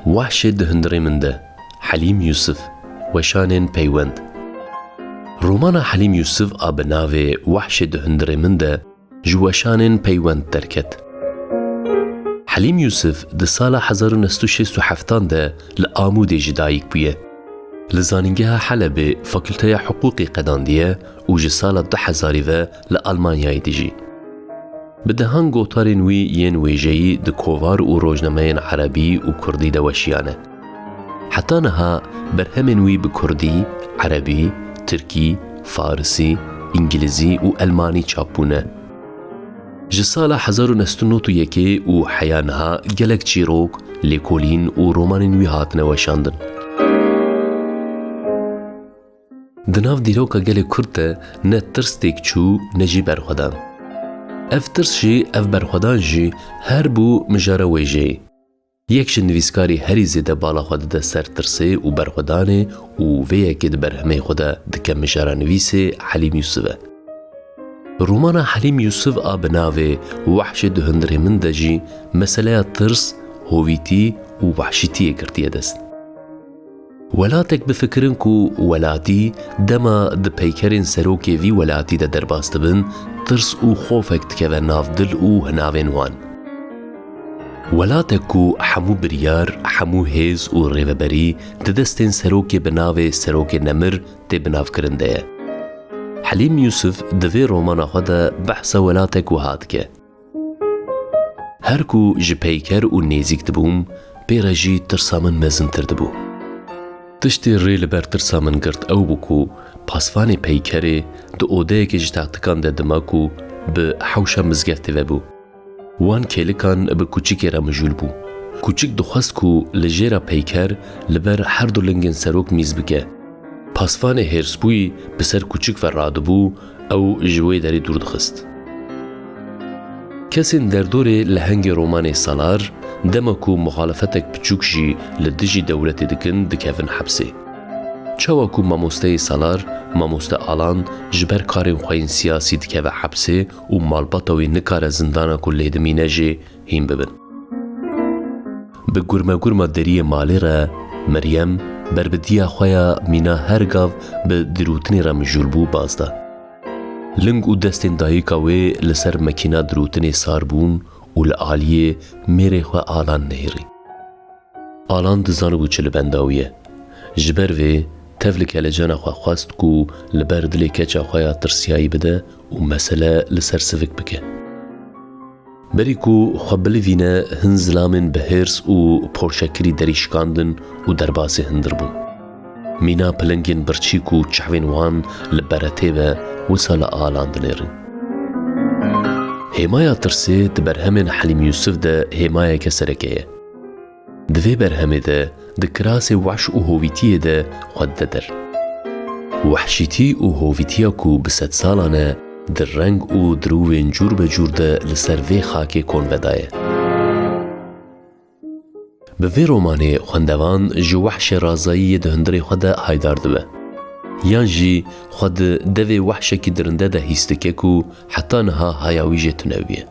وحش دهندري من ده حليم يوسف وشانين بيوند. رومانا حليم يوسف آبناوي وحش دهندري من ده جوشانين بيوند تركت. حليم يوسف ده سالا 1967 ده لآمود جدايك بيه. لزانينجها حلبة فاكولتيا حقوقي قداندية وجي سالا 2000 لألمانيا ديجي. بدهان قوتارين وي ين ويجي ده كوفار و روجنمين عربي و كردي دوشيانه. حتى نها برهمين وي بكردي، عربي، تركي، فارسي، انجليزي و ألماني چاپونه. جسالا 1991 و حيانها گلک چیروک، لیکولین و رومانین وی هاتنه وشاندن. دناف دیروکا گلک کرده نه ترس تیک چو نجی برخودان. اف ترس جی اف برخودان جی هر بو مجاره ویجی. یکش نویسکاری هری زیده بالا خود ده سر ترسه و برخودانه و ویه که ده برهمه خوده دکه مجاره نویسه حلیم یوسفه. رومانا حلیم یوسف آبناوه وحش دهندره من دجی مسئله ترس، هویتی و وحشیتی کرتیه دست. ولاتک بفکرن کو ولاتی دما ده پیکرین سروکی وی ولاتی ده درباست بن ترس و خوفک تکوه ناف دل و هناوین وان. ولاتک کو حمو بریار، حمو هیز و ریوبری ده دستین سروکی بناوه سروکی نمر ده بناف کرنده. حلیم یوسف دوی رومانا خدا بحث ولاتک و هاتکه. هر کو جی پیکر و نیزیک دبوم بیره جی ترسامن مزن تر دبو. تشتی ری لبر ترسامن گرد او بکو پاسفانی پیکره دو اوده که جی تاکتکان ده دماکو به حوشا مزگفته و بو. وان کلیکان به کوچیکی را مجول بو. کوچیک دخواست کو لجیرا پیکر لبر هر دو لنگن سروک میز بکه. پاسفان هرسبوی بسر کوچک فراد بو او جوی داری دور دخست. کسین در دور لهنگ رومان سالار دمکو مخالفتک بچوک جی لدجی دولت دکن دکفن حبسه. چاوکو ماموسته سالار ماموسته آلان جبر کارین خوین سیاسی دکفن حبسه و مالباتوی نکار زندانا کل دمینه جی هیم ببن. به گرمه دری مالی را مریم بربدیا خویا مینا هر گاو به دروتنی را مجول بو بازده. لنگ و دستین دایکاوی لسر مکینا دروتنی سار بون و لعالیه میره خوا آلان نهیری. آلان دزانو بو چل بنداویه. جبر وی تفلک الجانا خوا خواست کو لبر دلی کچا خویا ترسیایی بده و مسئله لسر سفک بکه. بریکو خبلی وینه هنزلامن به هرس و پرشکری دریشکاندن و درباس هندر بون. مینا پلنگین برچیکو چحوین وان لبرته به وصال آلان دلیرن. همایا ترسه دبرهمن حلیم یوسف ده همایا کسرکه. دوی برهمه ده دکراس وحش و هویتیه ده خود در. وحشیتی و هویتیا کو بسد سالانه در رنگ و دروین جور به جور ده لسر وی خاکی کن ودایه. به وی رومانه خوندوان جو وحش رازایی ده هندری خود هایدار دوه. یان جی خود دوی وحش که درنده ده هیستکه کو حتی نها هایاوی جه تنویه.